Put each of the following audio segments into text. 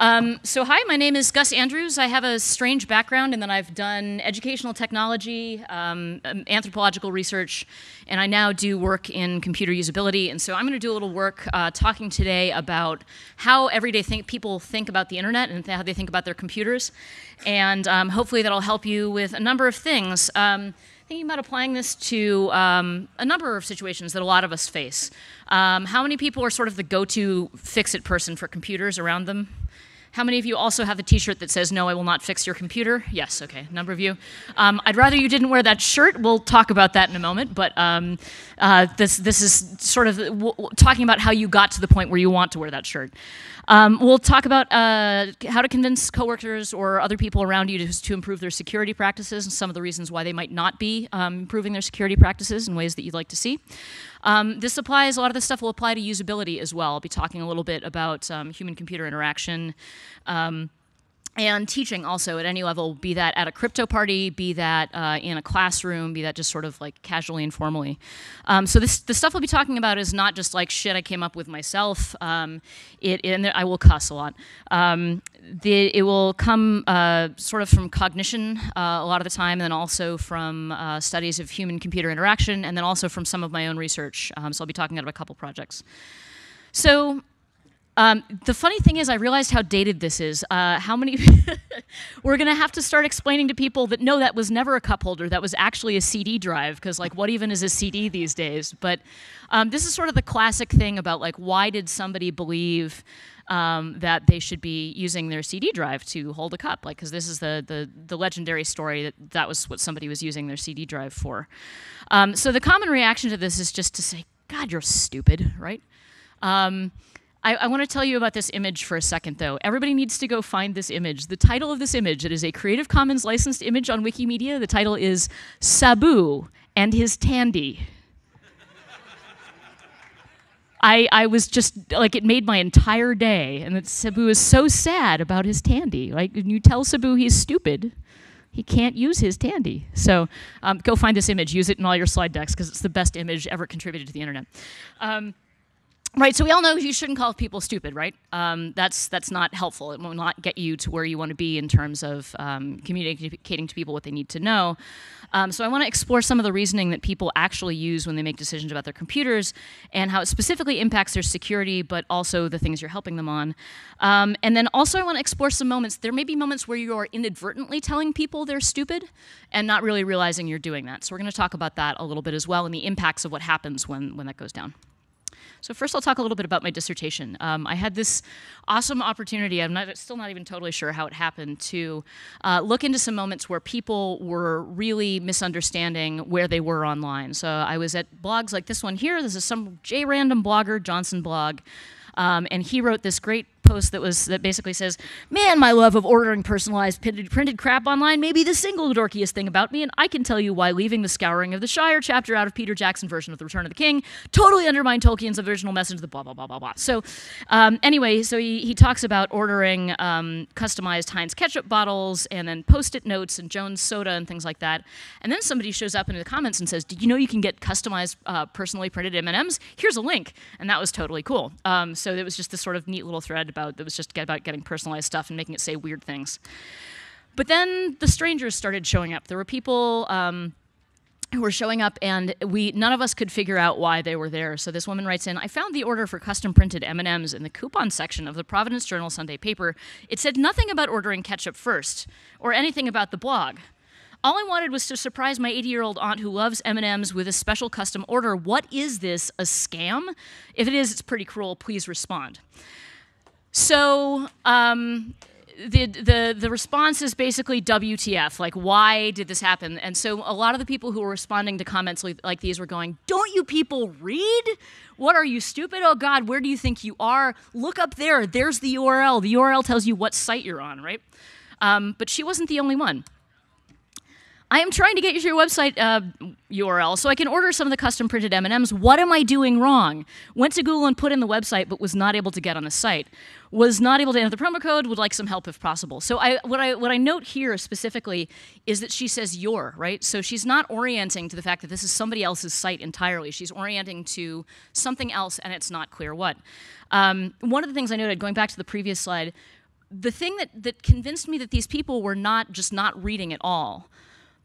So hi, my name is Gus Andrews. I have a strange background in that I've done educational technology, anthropological research, and I now do work in computer usability. And so I'm going to do a little work talking today about how everyday people think about the internet and how they think about their computers. And hopefully that'll help you with a number of things. Thinking about applying this to a number of situations that a lot of us face. How many people are sort of the go-to fix-it person for computers around them? How many of you also have the t-shirt that says, "No, I will not fix your computer"? Yes, okay, a number of you. I'd rather you didn't wear that shirt. We'll talk about that in a moment, but this is sort of talking about how you got to the point where you want to wear that shirt. We'll talk about how to convince coworkers or other people around you to improve their security practices and some of the reasons why they might not be improving their security practices in ways that you'd like to see. This applies, a lot of this stuff will apply to usability as well. I'll be talking a little bit about human-computer interaction, and teaching also at any level, be that at a crypto party, be that in a classroom, be that just sort of like casually, informally. So the stuff I'll be talking about is not just like shit I came up with myself. And I will cuss a lot. It will come sort of from cognition a lot of the time, and then also from studies of human-computer interaction, and then also from some of my own research. So I'll be talking about a couple projects. So the funny thing is, I realized how dated this is. How many we're going to have to start explaining to people that no, that was never a cup holder. That was actually a CD drive, because like, what even is a CD these days? But this is sort of the classic thing about like, why did somebody believe that they should be using their CD drive to hold a cup? Like, because this is the legendary story that was what somebody was using their CD drive for. So the common reaction to this is just to say, "God, you're stupid," right? I want to tell you about this image for a second, though. Everybody needs to go find this image. The title of this image, it is a Creative Commons licensed image on Wikimedia. The title is Sooo and His Tandy. I was just, like, it made my entire day. And that Sooo is so sad about his tandy. Like, when you tell Sooo he's stupid, he can't use his tandy. So go find this image. Use it in all your slide decks, because it's the best image ever contributed to the internet. Right, so we all know you shouldn't call people stupid, right? That's not helpful. It will not get you to where you want to be in terms of communicating to people what they need to know. So I want to explore some of the reasoning that people actually use when they make decisions about their computers and how it specifically impacts their security, but also the things you're helping them on. And then also I want to explore some moments. There may be moments where you are inadvertently telling people they're stupid and not really realizing you're doing that. So we're going to talk about that a little bit as well and the impacts of what happens when that goes down. So first I'll talk a little bit about my dissertation. I had this awesome opportunity, I'm still not even totally sure how it happened, to look into some moments where people were really misunderstanding where they were online. So I was at blogs like this one here. This is some J-random blogger, Johnson blog, and he wrote this great post that basically says, "Man, my love of ordering personalized printed crap online may be the single dorkiest thing about me, and I can tell you why leaving the Scouring of the Shire chapter out of Peter Jackson's version of The Return of the King totally undermined Tolkien's original message of the blah, blah, blah, blah, blah." So anyway, so he talks about ordering customized Heinz ketchup bottles and then Post-it notes and Jones soda and things like that. And then somebody shows up in the comments and says, "Did you know you can get customized personally printed M&Ms? Here's a link." And that was totally cool. So it was just this sort of neat little thread that was just about getting personalized stuff and making it say weird things. But then the strangers started showing up. There were people who were showing up, and none of us could figure out why they were there. So this woman writes in, "I found the order for custom printed M&Ms in the coupon section of the Providence Journal Sunday paper. It said nothing about ordering ketchup first, or anything about the blog. All I wanted was to surprise my 80-year-old aunt who loves M&Ms with a special custom order. What is this, a scam? If it is, it's pretty cruel. Please respond." So the response is basically WTF, like, why did this happen? And so a lot of the people who were responding to comments like these were going, "Don't you people read? What, are you stupid? Oh God, where do you think you are? Look up there, there's the URL. The URL tells you what site you're on," right? But she wasn't the only one. "I am trying to get you to your website URL so I can order some of the custom printed M&Ms. What am I doing wrong? Went to Google and put in the website, but was not able to get on the site. Was not able to enter the promo code, would like some help if possible." So what I note here specifically is that she says "your," right? So she's not orienting to the fact that this is somebody else's site entirely. She's orienting to something else, and it's not clear what. One of the things I noted, going back to the previous slide, the thing that convinced me that these people were just not reading at all,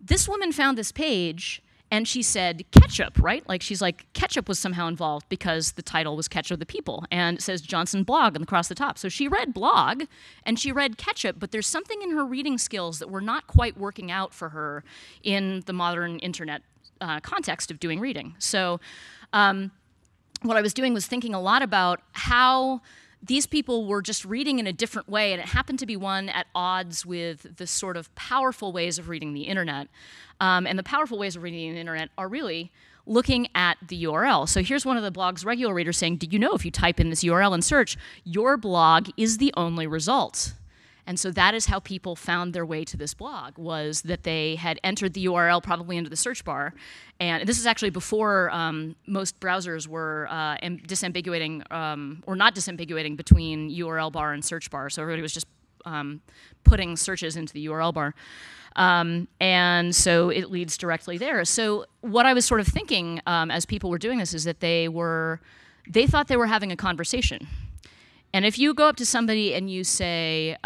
this woman found this page and she said ketchup, right? Like she's like, ketchup was somehow involved because the title was Ketchup the People, and it says Johnson blog across the top. So she read blog and she read ketchup, but there's something in her reading skills that were not quite working out for her in the modern internet context of doing reading. So what I was doing was thinking a lot about how these people were just reading in a different way, and it happened to be one at odds with the sort of powerful ways of reading the internet. And the powerful ways of reading the internet are really looking at the URL. So here's one of the blog's regular readers saying, did you know if you type in this URL and search, your blog is the only result? And so that is how people found their way to this blog, was that they had entered the URL probably into the search bar. And this is actually before most browsers were disambiguating, or not disambiguating between URL bar and search bar. So everybody was just putting searches into the URL bar. And so it leads directly there. So what I was sort of thinking as people were doing this is that they thought they were having a conversation. And if you go up to somebody and you say,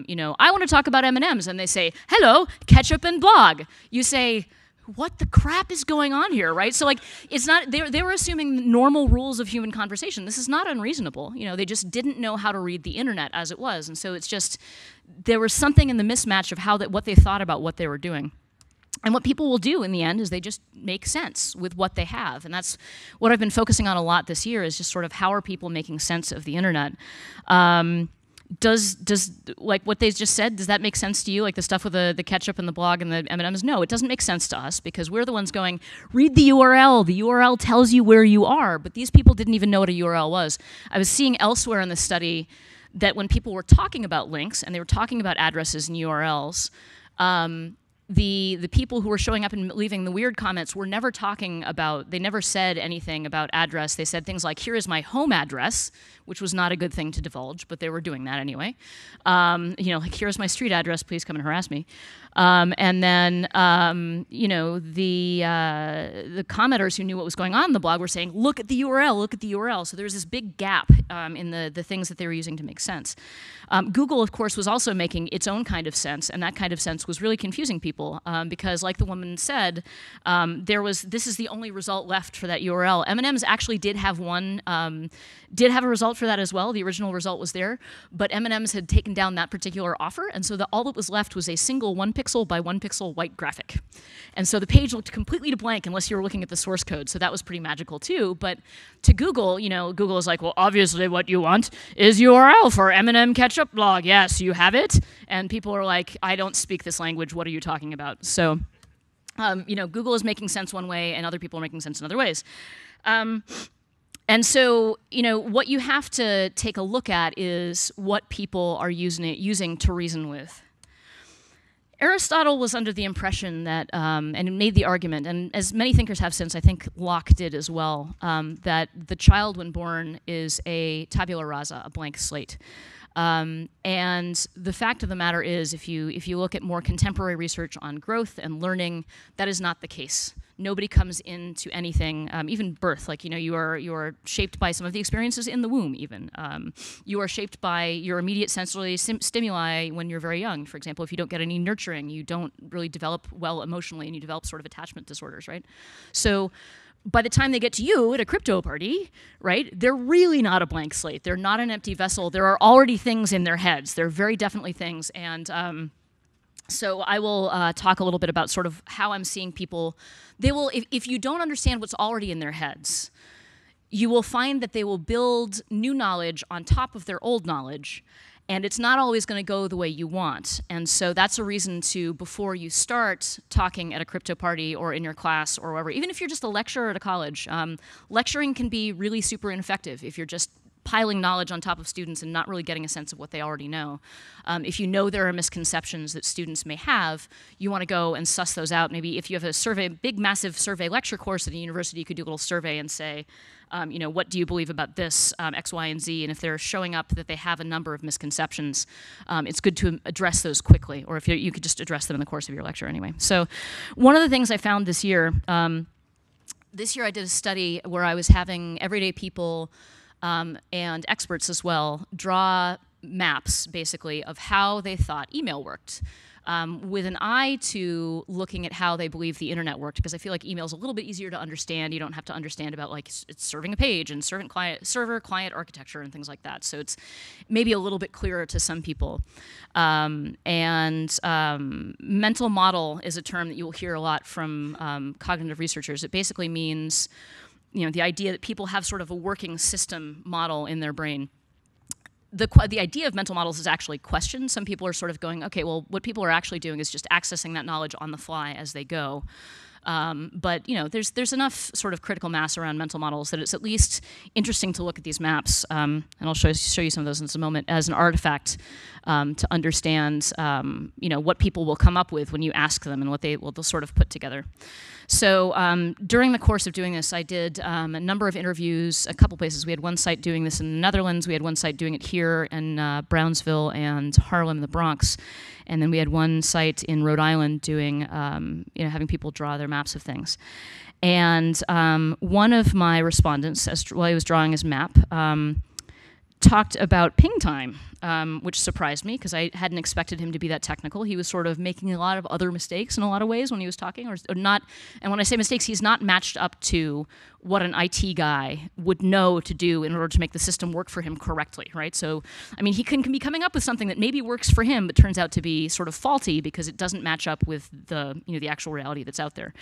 you know, I want to talk about M&Ms, and they say, hello, ketchup and blog, you say, what the crap is going on here, right? So like, it's not, they were assuming normal rules of human conversation. This is not unreasonable. You know, they just didn't know how to read the internet as it was. And so it's just, there was something in the mismatch of what they thought about what they were doing. And what people will do in the end is they just make sense with what they have. And that's what I've been focusing on a lot this year, is just sort of how are people making sense of the internet. Does like what they just said, does that make sense to you? Like the stuff with the ketchup and the blog and the M&Ms? No, it doesn't make sense to us because we're the ones going, read the URL. The URL tells you where you are. But these people didn't even know what a URL was. I was seeing elsewhere in the study that when people were talking about links and they were talking about addresses and URLs, the people who were showing up and leaving the weird comments were never talking about, they never said anything about address. They said things like, here is my home address, which was not a good thing to divulge, but they were doing that anyway. You know, like, here's my street address, please come and harass me. And then, you know, the commenters who knew what was going on in the blog were saying, look at the URL, look at the URL. So there was this big gap in the things that they were using to make sense. Google, of course, was also making its own kind of sense, and that kind of sense was really confusing people because, like the woman said, this is the only result left for that URL. M&Ms actually did have a result for that as well. The original result was there, but M&Ms had taken down that particular offer, and so all that was left was a single 1 pixel by 1 pixel white graphic. And so the page looked completely blank unless you were looking at the source code, so that was pretty magical too. But to Google, you know, Google is like, well, obviously what you want is URL for M&M ketchup blog. Yes, you have it. And people are like, I don't speak this language. What are you talking about? So, you know, Google is making sense one way and other people are making sense in other ways. And so, you know, what you have to take a look at is what people are using to reason with. Aristotle was under the impression that, and made the argument, and as many thinkers have since, I think Locke did as well, that the child when born is a tabula rasa, a blank slate. And the fact of the matter is, if you look at more contemporary research on growth and learning, that is not the case. Nobody comes into anything, even birth. Like, you know, you are shaped by some of the experiences in the womb. Even you are shaped by your immediate sensory stimuli when you're very young. For example, if you don't get any nurturing, you don't really develop well emotionally, and you develop sort of attachment disorders, right? So, by the time they get to you at a crypto party, right, they're really not a blank slate. They're not an empty vessel. There are already things in their heads. There are very definitely things. And so I will talk a little bit about sort of how I'm seeing people. They will, if you don't understand what's already in their heads, you will find that they will build new knowledge on top of their old knowledge. And it's not always going to go the way you want. And so that's a reason to, before you start talking at a crypto party or in your class or wherever, even if you're just a lecturer at a college, lecturing can be really super ineffective if you're just piling knowledge on top of students and not really getting a sense of what they already know. If you know there are misconceptions that students may have, you want to go and suss those out. Maybe if you have a survey, big, massive survey lecture course at a university, you could do a little survey and say, you know, what do you believe about this, X, Y, and Z? And if they're showing up that they have a number of misconceptions, it's good to address those quickly, or if you could just address them in the course of your lecture anyway. So one of the things I found this year I did a study where I was having everyday people and experts as well draw maps, basically, of how they thought email worked, with an eye to looking at how they believe the internet worked, because I feel like email is a little bit easier to understand. You don't have to understand about like it's serving a page and server client architecture and things like that. So it's maybe a little bit clearer to some people. Mental model is a term that you'll hear a lot from cognitive researchers. It basically means, the idea that people have sort of a working system model in their brain. The idea of mental models is actually questioned. Some people are sort of going, okay, well, what people are actually doing is just accessing that knowledge on the fly as they go. But there's enough sort of critical mass around mental models that it's at least interesting to look at these maps, and I'll show you some of those in just a moment, as an artifact to understand what people will come up with when you ask them and what they'll sort of put together. So during the course of doing this, I did a number of interviews, a couple places. We had one site doing this in the Netherlands. We had one site doing it here in Brownsville and Harlem, the Bronx. And then we had one site in Rhode Island doing, having people draw their maps of things. And one of my respondents, while he was drawing his map, talked about ping time, which surprised me because I hadn't expected him to be that technical. He was sort of making a lot of other mistakes in a lot of ways when he was talking, or not. And when I say mistakes, he's not matched up to what an IT guy would know to do in order to make the system work for him correctly, right? So, I mean, he can be coming up with something that maybe works for him, but turns out to be sort of faulty because it doesn't match up with the actual reality that's out there.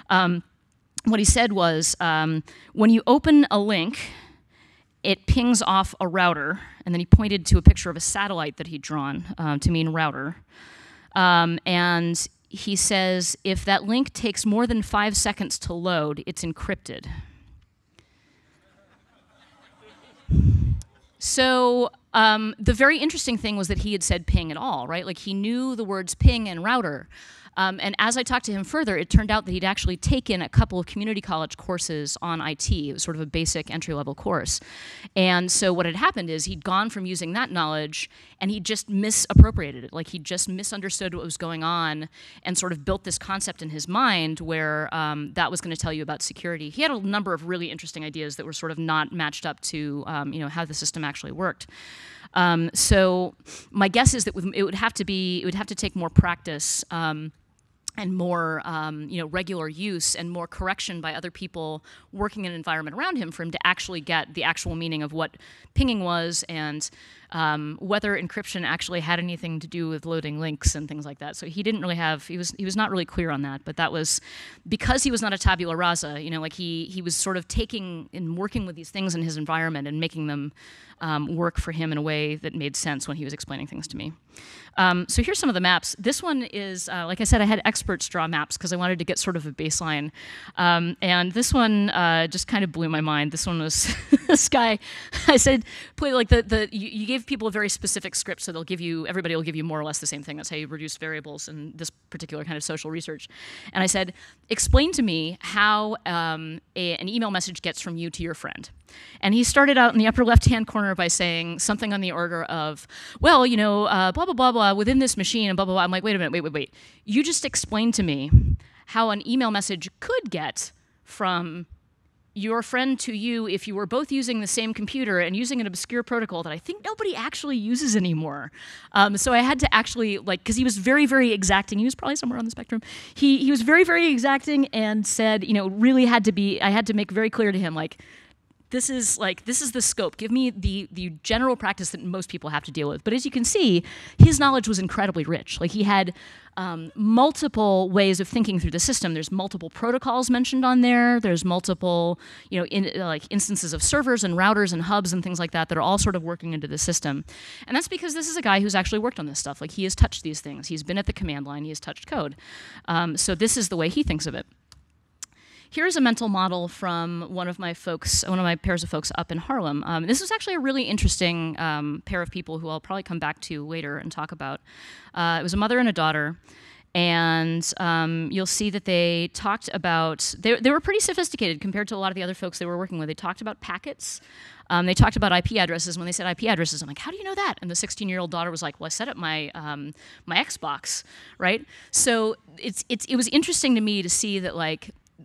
What he said was, when you open a link, it pings off a router, and then he pointed to a picture of a satellite that he'd drawn to mean router. And he says, if that link takes more than 5 seconds to load, it's encrypted. So the very interesting thing was that he had said ping at all, right? Like he knew the words ping and router. And as I talked to him further, it turned out that he'd actually taken a couple of community college courses on IT. It was sort of a basic entry-level course. And so what had happened is he'd gone from using that knowledge and he just misappropriated it. Like he just misunderstood what was going on and sort of built this concept in his mind where that was going to tell you about security. He had a number of really interesting ideas that were sort of not matched up to how the system actually worked. So my guess is that it would have to take more practice and more regular use and more correction by other people working in an environment around him for him to actually get the actual meaning of what pinging was and whether encryption actually had anything to do with loading links and things like that. So he didn't really have, he was not really clear on that, but that was because he was not a tabula rasa, like he was sort of taking and working with these things in his environment and making them work for him in a way that made sense when he was explaining things to me. So here's some of the maps. This one is, like I said, I had experts draw maps because I wanted to get sort of a baseline. And this one just kind of blew my mind. This one was this guy. I said, play like you gave people a very specific script, so everybody will give you more or less the same thing. That's how you reduce variables in this particular kind of social research. And I said, explain to me how an email message gets from you to your friend. And he started out in the upper left-hand corner by saying something on the order of, well, blah, blah, blah, blah, within this machine, and blah, blah, blah. I'm like, wait a minute, wait. You just explained to me how an email message could get from your friend to you if you were both using the same computer and using an obscure protocol that I think nobody actually uses anymore. So I had to actually, because he was very, very exacting. He was probably somewhere on the spectrum. He was very, very exacting and said, really I had to make very clear to him, this is the scope. Give me the general practice that most people have to deal with. But as you can see, his knowledge was incredibly rich. Like he had multiple ways of thinking through the system. There's multiple protocols mentioned on there. There's multiple, instances of servers and routers and hubs and things like that are all sort of working into the system. And that's because this is a guy who's actually worked on this stuff. Like he has touched these things. He's been at the command line. He has touched code. So this is the way he thinks of it. Here's a mental model from one of my pairs of folks up in Harlem. This was actually a really interesting pair of people who I'll probably come back to later and talk about. It was a mother and a daughter, and you'll see that they talked about, they were pretty sophisticated compared to a lot of the other folks they were working with. They talked about packets. They talked about IP addresses. When they said IP addresses, I'm like, how do you know that? And the 16-year-old daughter was like, well, I set up my my Xbox, right? So it was interesting to me to see that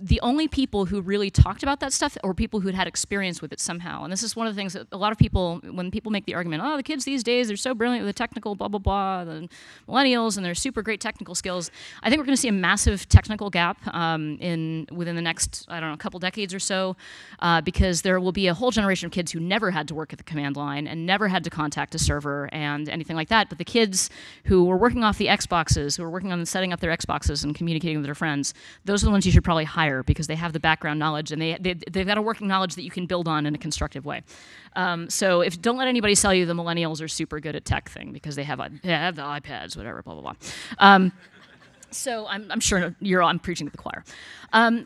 the only people who really talked about that stuff were people who'd had experience with it somehow. And this is one of the things that a lot of people, when people make the argument, oh, the kids these days, they're so brilliant with the technical blah, blah, blah, the millennials and their super great technical skills. I think we're going to see a massive technical gap within the next, I don't know, couple decades or so, because there will be a whole generation of kids who never had to work at the command line and never had to contact a server and anything like that. But the kids who were working off the Xboxes, who were working on setting up their Xboxes and communicating with their friends, those are the ones you should probably hire because they have the background knowledge and they've got a working knowledge that you can build on in a constructive way. So don't let anybody sell you the millennials are super good at tech thing because they have the iPads, whatever, blah, blah, blah. So I'm sure I'm preaching to the choir.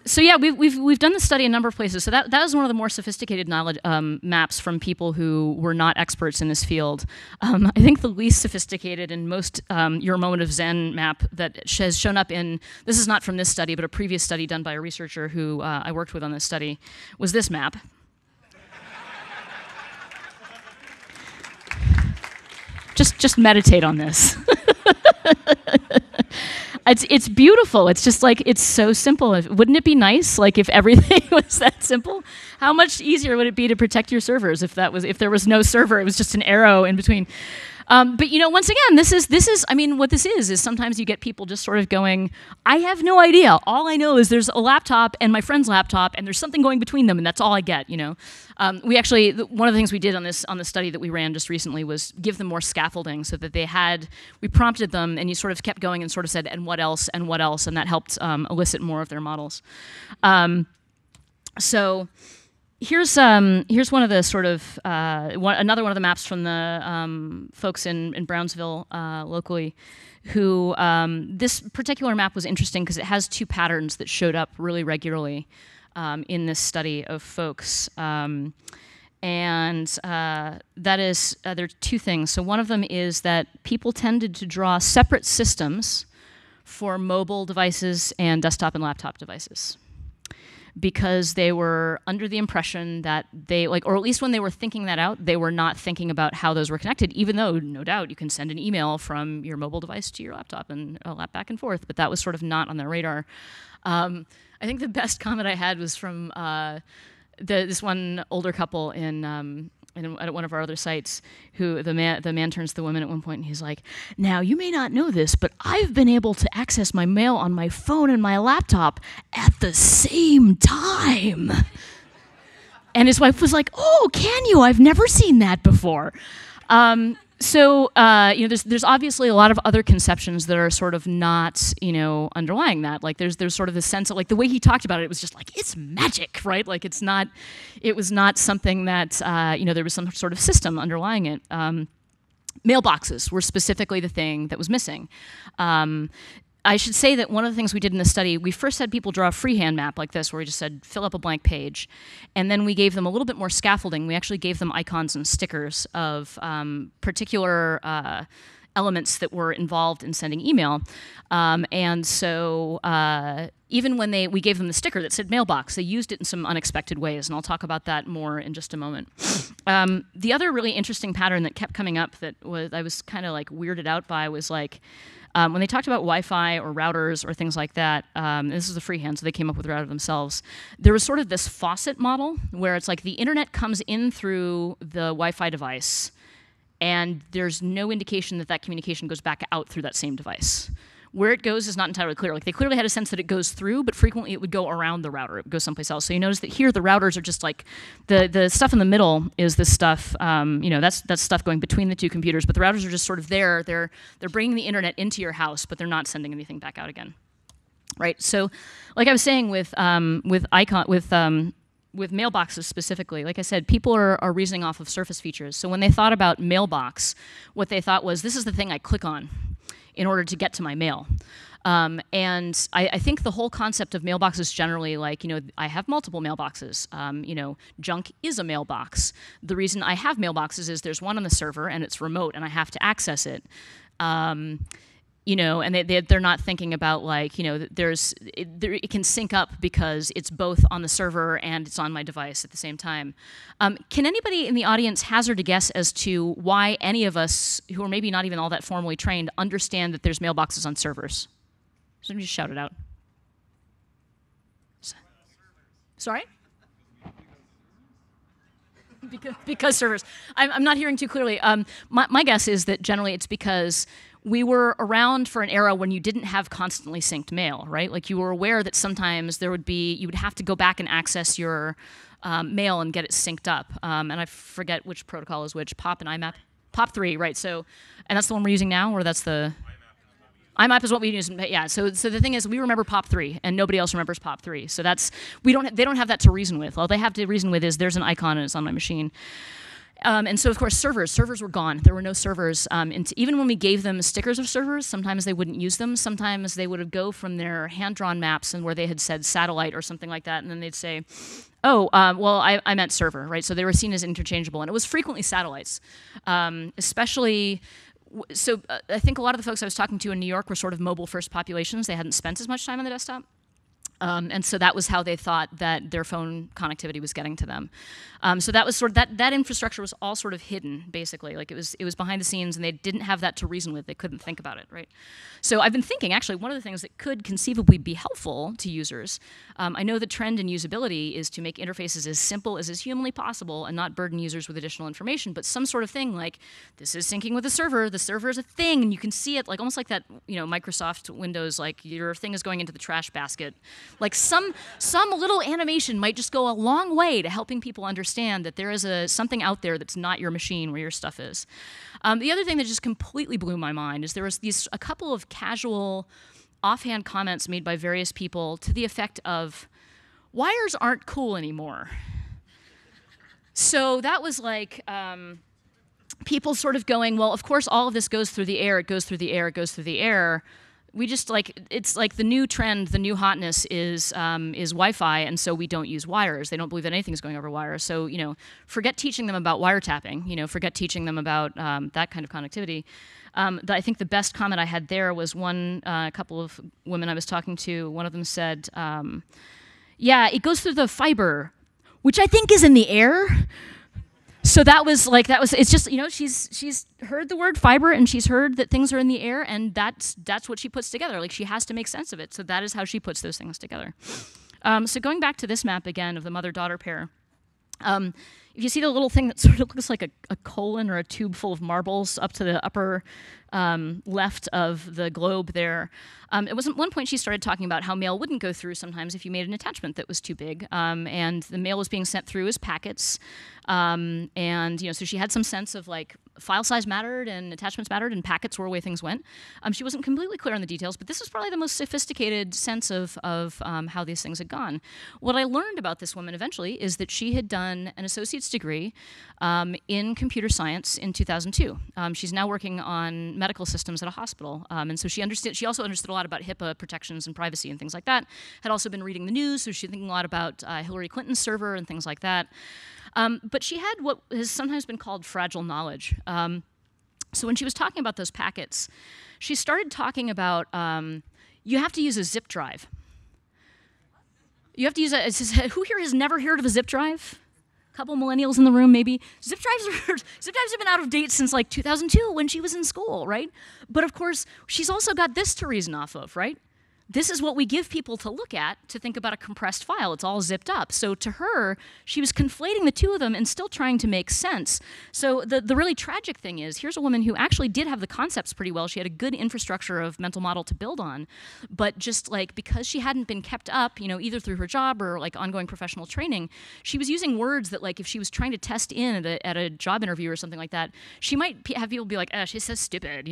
So yeah, we've done this study in a number of places. So that was one of the more sophisticated knowledge maps from people who were not experts in this field. I think the least sophisticated and most your moment of Zen map that has shown up in, this is not from this study, but a previous study done by a researcher who I worked with on this study, was this map. Just meditate on this. It's beautiful. It's just like, it's so simple. Wouldn't it be nice, like, if everything was that simple? How much easier would it be to protect your servers if there was no server? It was just an arrow in between. But once again, this is. I mean, what this is sometimes you get people just sort of going, I have no idea. All I know is there's a laptop and my friend's laptop, and there's something going between them, and that's all I get. We actually, one of the things we did on the study that we ran just recently was give them more scaffolding so that we prompted them, and you sort of kept going and sort of said, and what else, and what else, and that helped elicit more of their models. So. Here's one of the sort of another one of the maps from the folks in Brownsville locally, who this particular map was interesting because it has two patterns that showed up really regularly in this study of folks, and that is there are two things. So one of them is that people tended to draw separate systems for mobile devices and desktop and laptop devices, because they were under the impression that or at least when they were thinking that out, they were not thinking about how those were connected, even though, no doubt, you can send an email from your mobile device to your laptop and a lap back and forth, but that was sort of not on their radar. I think the best comment I had was from this one older couple at one of our other sites, who the man turns to the woman at one point and he's like, now you may not know this, but I've been able to access my mail on my phone and my laptop at the same time. And his wife was like, oh, can you? I've never seen that before. So there's obviously a lot of other conceptions that are sort of not, underlying that. Like there's sort of this sense of, like, the way he talked about it, it was just like, it's magic, right? Like it was not something that, there was some sort of system underlying it. Mailboxes were specifically the thing that was missing. I should say that one of the things we did in the study, we first had people draw a freehand map like this, where we just said, fill up a blank page. And then we gave them a little bit more scaffolding. We actually gave them icons and stickers of particular elements that were involved in sending email. And so even when we gave them the sticker that said mailbox, they used it in some unexpected ways. And I'll talk about that more in just a moment. The other really interesting pattern that kept coming up that I was kind of like weirded out by was like, when they talked about Wi-Fi or routers or things like that, this is the freehand, so they came up with a router themselves. There was sort of this faucet model where it's like the internet comes in through the Wi-Fi device, and there's no indication that communication goes back out through that same device. Where it goes is not entirely clear. Like, they clearly had a sense that it goes through, but frequently it would go around the router. It would go someplace else. So you notice that here the routers are just like, the stuff in the middle is this stuff, that's stuff going between the two computers, but the routers are just sort of there. They're bringing the internet into your house, but they're not sending anything back out again. Right? So like I was saying with mailboxes specifically, like I said, people are reasoning off of surface features. So when they thought about mailbox, what they thought was, this is the thing I click on in order to get to my mail. And I think the whole concept of mailboxes generally, like, I have multiple mailboxes. Junk is a mailbox. The reason I have mailboxes is there's one on the server and it's remote and I have to access it. And they're not thinking about, like, it can sync up because it's both on the server and it's on my device at the same time. Can anybody in the audience hazard a guess as to why any of us, who are maybe not even all that formally trained, understand that there's mailboxes on servers? Somebody just shout it out. Sorry? Because servers. I'm not hearing too clearly. My guess is that generally it's because we were around for an era when you didn't have constantly synced mail, right? Like you were aware that sometimes you would have to go back and access your mail and get it synced up. And I forget which protocol is which, POP and IMAP. POP3, right? So, and that's the one we're using now, or that's the... IMAP is what we use. Yeah. So the thing is, we remember POP3, and nobody else remembers POP3. So they don't have that to reason with. All they have to reason with is there's an icon and it's on my machine. And so of course servers were gone. There were no servers. Even when we gave them stickers of servers, sometimes they wouldn't use them. Sometimes they would go from their hand-drawn maps and where they had said satellite or something like that, and then they'd say, oh, well, I meant server, right? So they were seen as interchangeable, and it was frequently satellites, especially. So I think a lot of the folks I was talking to in New York were sort of mobile-first populations. They hadn't spent as much time on the desktop. And so that was how they thought that their phone connectivity was getting to them. So that was sort of that infrastructure was all sort of hidden, basically. Like it was behind the scenes, and they didn't have that to reason with. They couldn't think about it, right? So I've been thinking, actually, one of the things that could conceivably be helpful to users. I know the trend in usability is to make interfaces as simple as is humanly possible and not burden users with additional information. But some sort of thing like this is syncing with the server. The server is a thing, and you can see it like almost like that, Microsoft Windows, like your thing is going into the trash basket. Like some little animation might just go a long way to helping people understand that there is something out there that's not your machine where your stuff is. The other thing that just completely blew my mind is there was a couple of casual, offhand comments made by various people to the effect of, wires aren't cool anymore. So that was like people sort of going, well, of course all of this goes through the air, it goes through the air, it goes through the air. We just it's like the new trend, the new hotness is Wi-Fi, and so we don't use wires. They don't believe that anything's going over wires. So forget teaching them about wiretapping. Forget teaching them about that kind of connectivity. I think the best comment I had there was a couple of women I was talking to. One of them said, "Yeah, it goes through the fiber, which I think is in the air." So it's just, she's heard the word fiber and she's heard that things are in the air, and that's what she puts together. Like she has to make sense of it. So that is how she puts those things together. So going back to this map again of the mother-daughter pair, if you see the little thing that sort of looks like a colon or a tube full of marbles up to the upper left of the globe there, it was at one point she started talking about how mail wouldn't go through sometimes if you made an attachment that was too big, and the mail was being sent through as packets, and so she had some sense of like file size mattered and attachments mattered and packets were the way things went. She wasn't completely clear on the details, but this was probably the most sophisticated sense of how these things had gone. What I learned about this woman eventually is that she had done an associate's degree in computer science in 2002. She's now working on medical systems at a hospital, and so she also understood a lot about HIPAA protections and privacy and things like that. Had also been reading the news, so she's thinking a lot about Hillary Clinton's server and things like that. But she had what has sometimes been called fragile knowledge. So when she was talking about those packets, she started talking about you have to use a zip drive. You have to use who here has never heard of a zip drive? A couple millennials in the room, maybe. Zip drives have been out of date since like 2002 when she was in school, right? But of course, she's also got this to reason off of, right? This is what we give people to look at to think about a compressed file. It's all zipped up. So to her, she was conflating the two of them and still trying to make sense. So the really tragic thing is, here's a woman who actually did have the concepts pretty well. She had a good infrastructure of mental model to build on, but just like because she hadn't been kept up, either through her job or like ongoing professional training, she was using words that like if she was trying to test in at a job interview or something like that, she might have people be like, she's so stupid,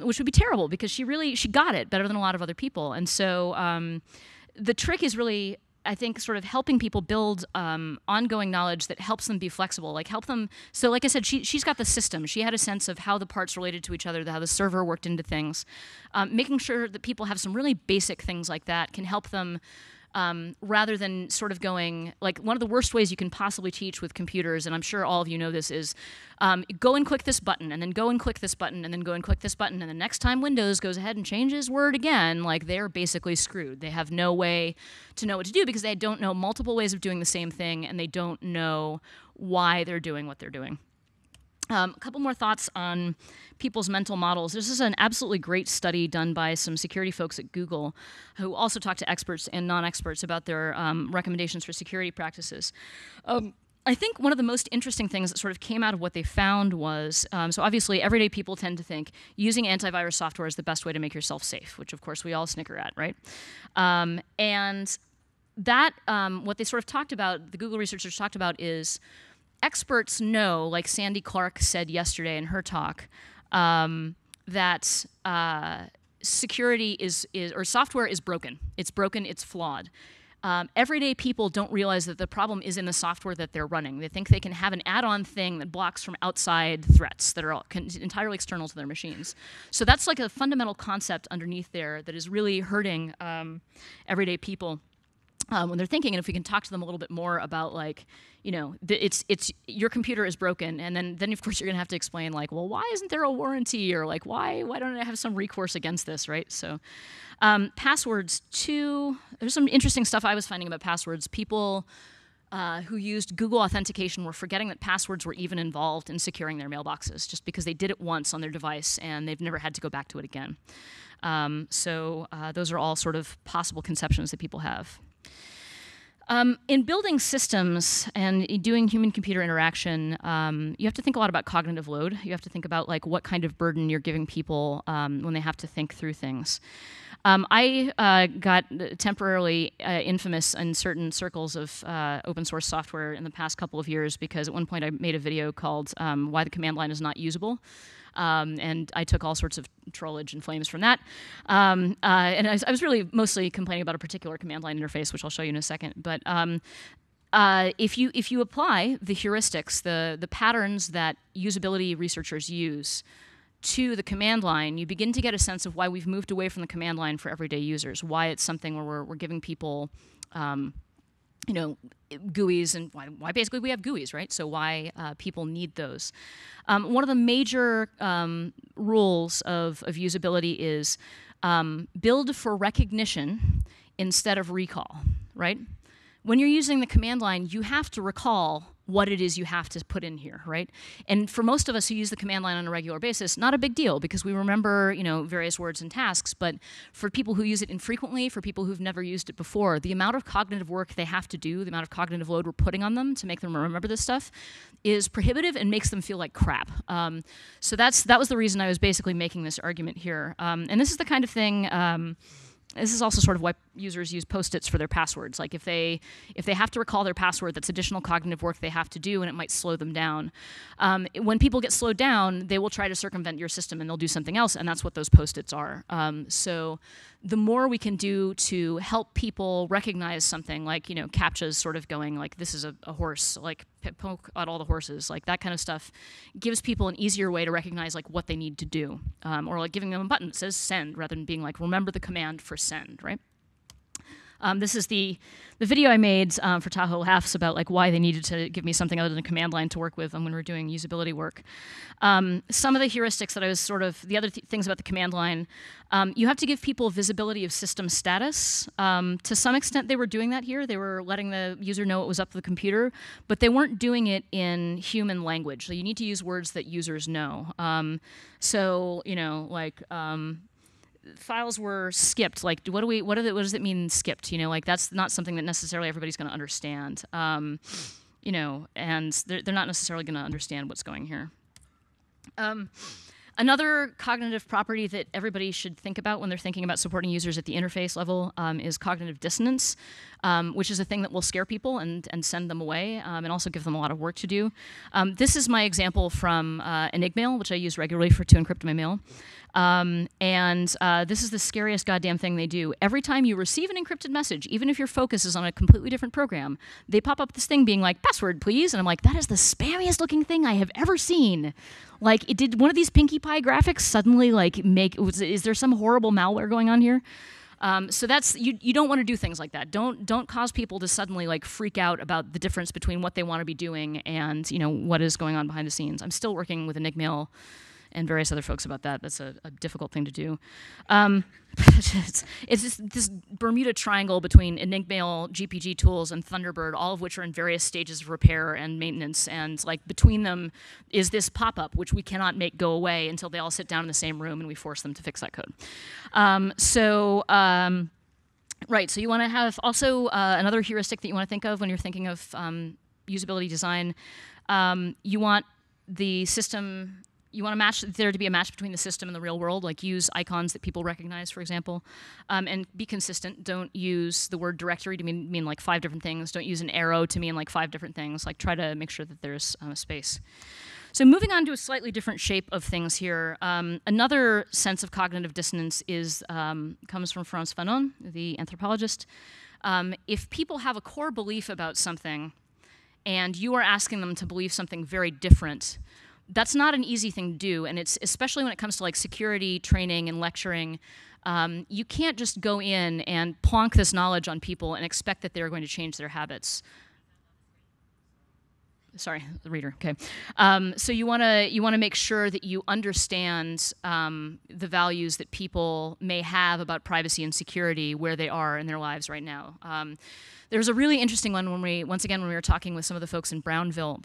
which would be terrible because she got it better than a lot of other people. And so the trick is really, I think, sort of helping people build ongoing knowledge that helps them be flexible, like help them. So like I said, she's got the system. She had a sense of how the parts related to each other, how the server worked into things. Making sure that people have some really basic things like that can help them rather than sort of going, like one of the worst ways you can possibly teach with computers, and I'm sure all of you know this, is go and click this button, and then go and click this button, and then go and click this button, and the next time Windows goes ahead and changes Word again, like they're basically screwed. They have no way to know what to do because they don't know multiple ways of doing the same thing, and they don't know why they're doing what they're doing. A couple more thoughts on people's mental models. This is an absolutely great study done by some security folks at Google who also talk to experts and non-experts about their recommendations for security practices. I think one of the most interesting things that sort of came out of what they found was, so obviously everyday people tend to think using antivirus software is the best way to make yourself safe, which of course we all snicker at, right? And that, what they sort of talked about, the Google researchers talked about is, experts know, like Sandy Clark said yesterday in her talk, that security or software is broken. It's broken, it's flawed. Everyday people don't realize that the problem is in the software that they're running. They think they can have an add-on thing that blocks from outside threats that are entirely external to their machines. So that's like a fundamental concept underneath there that is really hurting everyday people when they're thinking. And if we can talk to them a little bit more about, like, you know, it's your computer is broken, and then of course you're gonna have to explain, like, well, why isn't there a warranty, or like why don't I have some recourse against this, right? So passwords too. There's some interesting stuff I was finding about passwords. People who used Google authentication were forgetting that passwords were even involved in securing their mailboxes, just because they did it once on their device and they've never had to go back to it again. So those are all sort of possible conceptions that people have. In building systems and doing human-computer interaction, you have to think a lot about cognitive load. You have to think about, like, what kind of burden you're giving people when they have to think through things. I got temporarily infamous in certain circles of open source software in the past couple of years because at one point I made a video called Why the Command Line is Not Usable. And I took all sorts of trollage and flames from that. And I was really mostly complaining about a particular command line interface, which I'll show you in a second. But if you apply the heuristics, the patterns that usability researchers use to the command line, you begin to get a sense of why we've moved away from the command line for everyday users, why it's something where we're giving people you know, GUIs, and why basically we have GUIs, right? So why people need those. One of the major rules of usability is build for recognition instead of recall, right? When you're using the command line, you have to recall what it is you have to put in here, right? And for most of us who use the command line on a regular basis, not a big deal because we remember, you know, various words and tasks. But for people who use it infrequently, for people who've never used it before, the amount of cognitive work they have to do, the amount of cognitive load we're putting on them to make them remember this stuff is prohibitive and makes them feel like crap. So that was the reason I was basically making this argument here. And this is the kind of thing. This is also sort of why users use Post-its for their passwords. Like if they have to recall their password, that's additional cognitive work they have to do, and it might slow them down. When people get slowed down, they will try to circumvent your system, and they'll do something else, and that's what those Post-its are. So the more we can do to help people recognize something, like, you know, CAPTCHAs sort of going like, this is a horse, like poke at all the horses, like that kind of stuff, gives people an easier way to recognize like what they need to do, or like giving them a button that says send rather than being like, remember the command for send, right? This is the video I made for Tahoe Laughs about like why they needed to give me something other than a command line to work with when we were doing usability work. Some of the heuristics that I was sort of, the other things about the command line, you have to give people visibility of system status. To some extent they were doing that here. They were letting the user know it was up to the computer, but they weren't doing it in human language. So you need to use words that users know. So, you know, like, files were skipped. Like, what does it mean skipped? You know, like that's not something that necessarily everybody's going to understand. You know, and they're not necessarily going to understand what's going here. Another cognitive property that everybody should think about when they're thinking about supporting users at the interface level is cognitive dissonance, which is a thing that will scare people and send them away, and also give them a lot of work to do. This is my example from Enigmail, which I use regularly to encrypt my mail. This is the scariest goddamn thing they do. Every time you receive an encrypted message, even if your focus is on a completely different program, they pop up this thing being like, password, please. And I'm like, that is the spammiest looking thing I have ever seen. Like, did one of these Pinkie Pie graphics suddenly like is there some horrible malware going on here? So that's, you don't want to do things like that. Don't cause people to suddenly like freak out about the difference between what they want to be doing and, you know, what is going on behind the scenes. I'm still working with Enigmail and various other folks about that. That's a difficult thing to do. It's this Bermuda Triangle between Enigmail, GPG tools, and Thunderbird, all of which are in various stages of repair and maintenance. And like between them is this pop-up, which we cannot make go away until they all sit down in the same room and we force them to fix that code. Right, so you want to have also another heuristic that you want to think of when you're thinking of usability design. You want the system. You want there to be a match between the system and the real world, like use icons that people recognize, for example, and be consistent. Don't use the word directory to mean like 5 different things. Don't use an arrow to mean like 5 different things. Like try to make sure that there's space. So moving on to a slightly different shape of things here, another sense of cognitive dissonance comes from Frans Fanon, the anthropologist. If people have a core belief about something and you are asking them to believe something very different, that's not an easy thing to do, and it's especially when it comes to like security training and lecturing. You can't just go in and plonk this knowledge on people and expect that they're going to change their habits. Sorry, the reader. Okay, so you want to make sure that you understand the values that people may have about privacy and security where they are in their lives right now. There's a really interesting one when we were talking with some of the folks in Brownsville.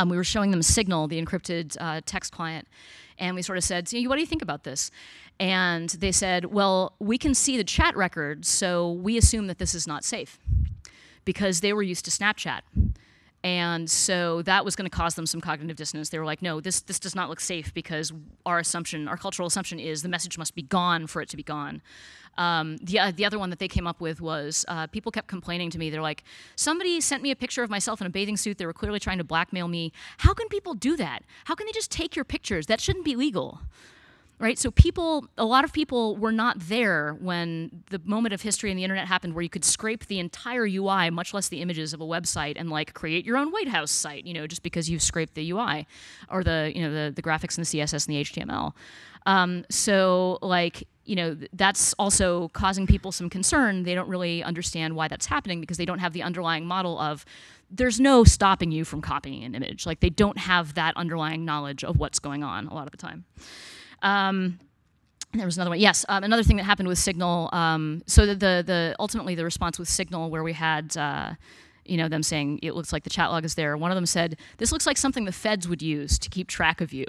We were showing them Signal, the encrypted text client, and we sort of said, so, what do you think about this? And they said, well, we can see the chat records, so we assume that this is not safe, because they were used to Snapchat. And so that was going to cause them some cognitive dissonance. They were like, no, this does not look safe, because our cultural assumption is the message must be gone for it to be gone. The other one that they came up with was people kept complaining to me. They're like, somebody sent me a picture of myself in a bathing suit. They were clearly trying to blackmail me. How can people do that? How can they just take your pictures? That shouldn't be legal. Right? So a lot of people were not there when the moment of history in the internet happened where you could scrape the entire UI, much less the images of a website, and like create your own White House site, just because you've scraped the UI or the graphics and the CSS and the HTML. So like, that's also causing people some concern. They don't really understand why that's happening because they don't have the underlying model of there's no stopping you from copying an image. Like they don't have that underlying knowledge of what's going on a lot of the time. There was another one. Yes, another thing that happened with Signal. So ultimately the response with Signal, where we had them saying it looks like the chat log is there. One of them said, "This looks like something the feds would use to keep track of you,"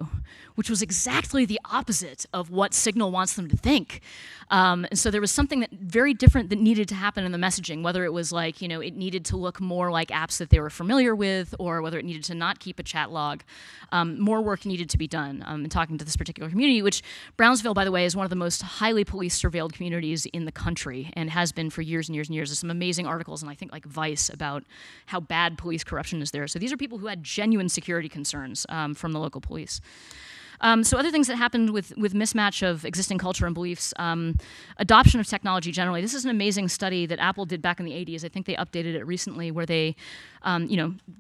which was exactly the opposite of what Signal wants them to think. And so there was something that very different that needed to happen in the messaging, whether it was like, it needed to look more like apps that they were familiar with, or whether it needed to not keep a chat log. More work needed to be done in talking to this particular community, which Brownsville, by the way, is one of the most highly police surveilled communities in the country and has been for years and years and years. There's some amazing articles, and I think like Vice, about how bad police corruption is there. So these are people who had genuine security concerns from the local police. So other things that happened with mismatch of existing culture and beliefs, adoption of technology generally. This is an amazing study that Apple did back in the 80s. I think they updated it recently, where they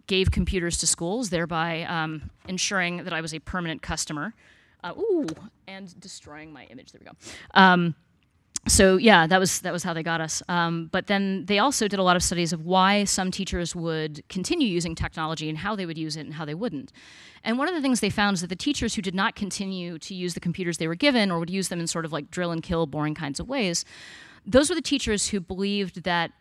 gave computers to schools, thereby ensuring that I was a permanent customer. And destroying my image. There we go. So yeah, that was how they got us. But then they also did a lot of studies of why some teachers would continue using technology and how they would use it and how they wouldn't. And one of the things they found is that the teachers who did not continue to use the computers they were given, or would use them in sort of like drill and kill, boring kinds of ways, those were the teachers who believed that,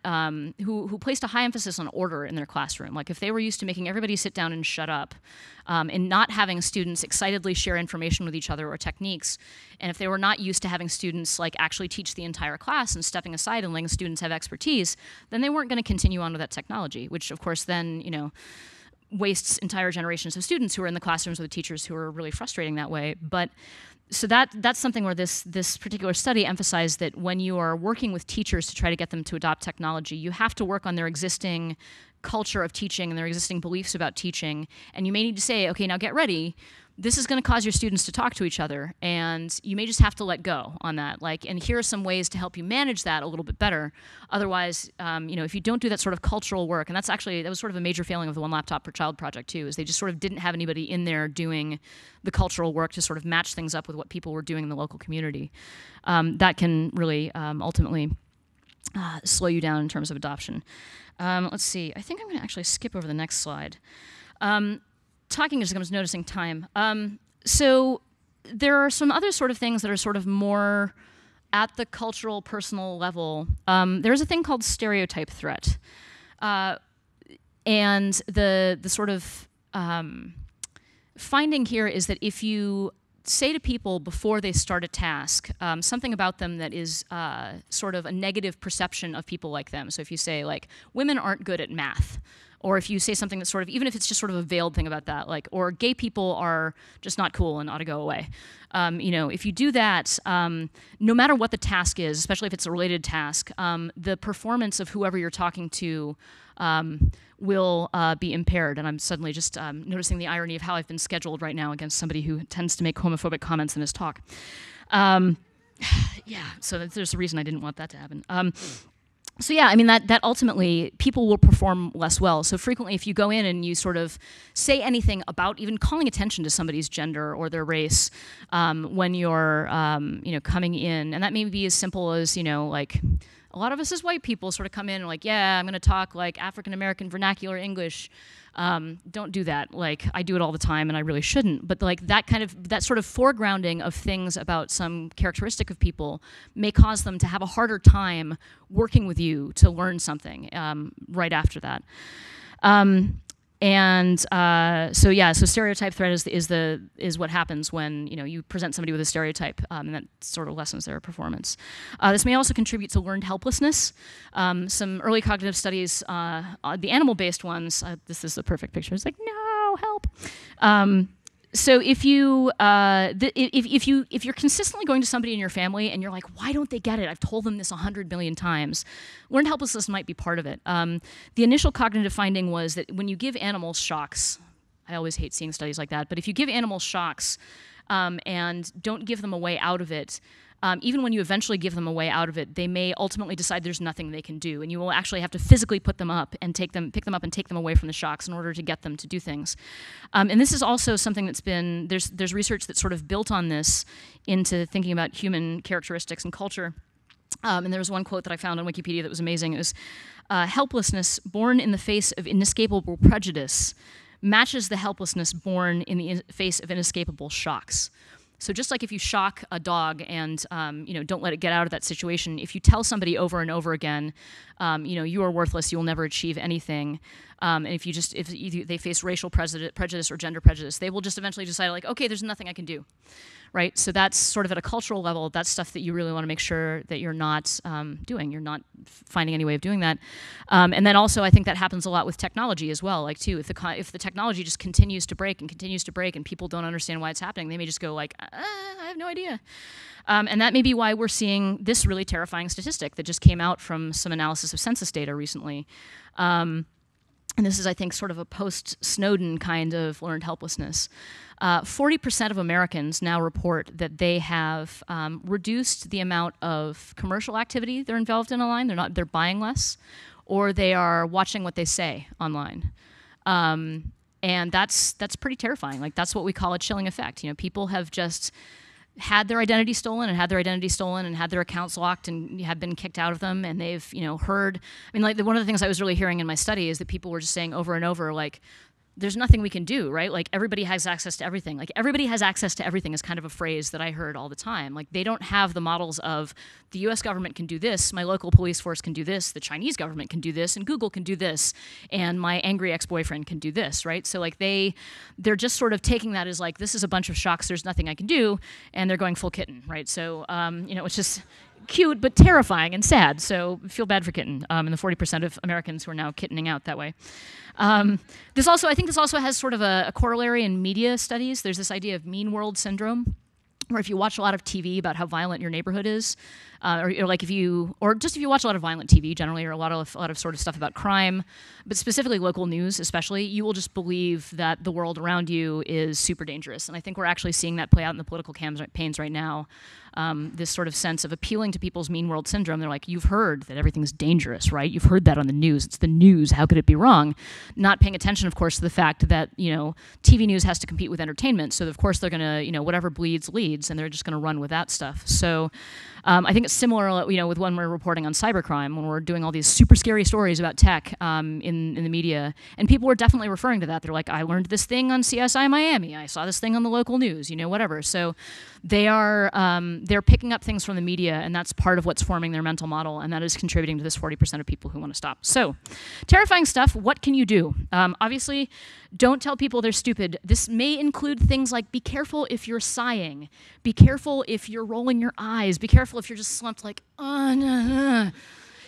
who placed a high emphasis on order in their classroom. Like if they were used to making everybody sit down and shut up, and not having students excitedly share information with each other or techniques, and if they were not used to having students like actually teach the entire class and stepping aside and letting students have expertise, then they weren't going to continue on with that technology, which of course then, wastes entire generations of students who are in the classrooms with teachers who are really frustrating that way. But so that's something where this particular study emphasized that when you are working with teachers to try to get them to adopt technology, you have to work on their existing culture of teaching and their existing beliefs about teaching. And you may need to say, okay, now get ready. This is going to cause your students to talk to each other, and you may just have to let go on that. And here are some ways to help you manage that a little bit better. Otherwise, if you don't do that sort of cultural work, and that was sort of a major failing of the One Laptop Per Child project too, is they just sort of didn't have anybody in there doing the cultural work to sort of match things up with what people were doing in the local community. That can really ultimately slow you down in terms of adoption. Let's see. I think I'm going to actually skip over the next slide. Talking as I was noticing time. So there are some other sort of things that are sort of more at the cultural, personal level. There's a thing called stereotype threat. And the sort of finding here is that if you say to people before they start a task something about them that is sort of a negative perception of people like them. So if you say, like, women aren't good at math, or if you say something that's sort of, even if it's just sort of a veiled thing about that, like, or gay people are just not cool and ought to go away. You know, if you do that, no matter what the task is, especially if it's a related task, the performance of whoever you're talking to will be impaired. And I'm suddenly just noticing the irony of how I've been scheduled right now against somebody who tends to make homophobic comments in his talk. Yeah, so there's a reason I didn't want that to happen. So yeah, I mean, that ultimately, people will perform less well. So frequently, if you go in and you sort of say anything about even calling attention to somebody's gender or their race when you're, you know, coming in, and that may be as simple as, you know, like, a lot of us as white people sort of come in and like, yeah, I'm going to talk like African-American vernacular English. Don't do that. Like, I do it all the time and I really shouldn't. But like that sort of foregrounding of things about some characteristic of people may cause them to have a harder time working with you to learn something right after that. So yeah, so stereotype threat is what happens when, you know, you present somebody with a stereotype, and that sort of lessens their performance. This may also contribute to learned helplessness. Some early cognitive studies, the animal-based ones, this is the perfect picture. It's like, no, help. So if you're consistently going to somebody in your family and you're like, why don't they get it? I've told them this 100 million times. Learned helplessness might be part of it. The initial cognitive finding was that when you give animals shocks, I always hate seeing studies like that, but if you give animals shocks and don't give them a way out of it, even when you eventually give them a way out of it, they may ultimately decide there's nothing they can do, and you will actually have to physically put them up and pick them up and take them away from the shocks in order to get them to do things. And this is also something that's been, there's research that's sort of built on this into thinking about human characteristics and culture. And there was one quote that I found on Wikipedia that was amazing. It was, helplessness born in the face of inescapable prejudice matches the helplessness born in the face of inescapable shocks. So just like if you shock a dog and you know, don't let it get out of that situation, if you tell somebody over and over again, you know, you are worthless, you will never achieve anything, and if they face racial prejudice or gender prejudice, they will just eventually decide, like, okay, there's nothing I can do, right? So that's sort of at a cultural level, that's stuff that you really want to make sure that you're not doing. You're not finding any way of doing that. And then also, I think that happens a lot with technology as well. Like, too, if the technology just continues to break and people don't understand why it's happening, they may just go like, I have no idea. And that may be why we're seeing this really terrifying statistic that just came out from some analysis of census data recently. And this is, I think, sort of a post-Snowden kind of learned helplessness. 40% of Americans now report that they have reduced the amount of commercial activity they're involved in online. They're buying less, or they are watching what they say online. And that's pretty terrifying. Like, that's what we call a chilling effect. You know, people have just had their identity stolen and had their accounts locked and have been kicked out of them, and they've, you know, heard. I mean, like, one of the things I was really hearing in my study is that people were just saying over and over, like, there's nothing we can do, right? Like, everybody has access to everything. Like, everybody has access to everything is kind of a phrase that I heard all the time. Like, they don't have the models of the US government can do this, my local police force can do this, the Chinese government can do this, and Google can do this, and my angry ex-boyfriend can do this, right? So like they're just sort of taking that as like, this is a bunch of shocks, there's nothing I can do, and they're going full kitten, right? So, you know, it's just cute but terrifying and sad. So feel bad for kitten and the 40% of Americans who are now kittening out that way. I think this also has sort of a corollary in media studies. There's this idea of mean world syndrome, where if you watch a lot of TV about how violent your neighborhood is, or if you watch a lot of violent TV generally, or a lot of sort of stuff about crime, but specifically local news especially, you will just believe that the world around you is super dangerous. And I think we're actually seeing that play out in the political campaigns right now. this sort of sense of appealing to people's mean world syndrome. They're like, you've heard that everything's dangerous, right? You've heard that on the news. It's the news. How could it be wrong? Not paying attention, of course, to the fact that, TV news has to compete with entertainment. So, of course, they're going to, whatever bleeds, leads, and they're just going to run with that stuff. So I think it's similar, with when we're reporting on cybercrime, when we're doing all these super scary stories about tech in the media. And people were definitely referring to that. They're like, I learned this thing on CSI Miami. I saw this thing on the local news, whatever. So they're picking up things from the media, and that's part of what's forming their mental model, and that is contributing to this 40% of people who want to stop. So, terrifying stuff, what can you do? Obviously, don't tell people they're stupid. This may include things like, be careful if you're sighing. Be careful if you're rolling your eyes. Be careful if you're just slumped like, nah.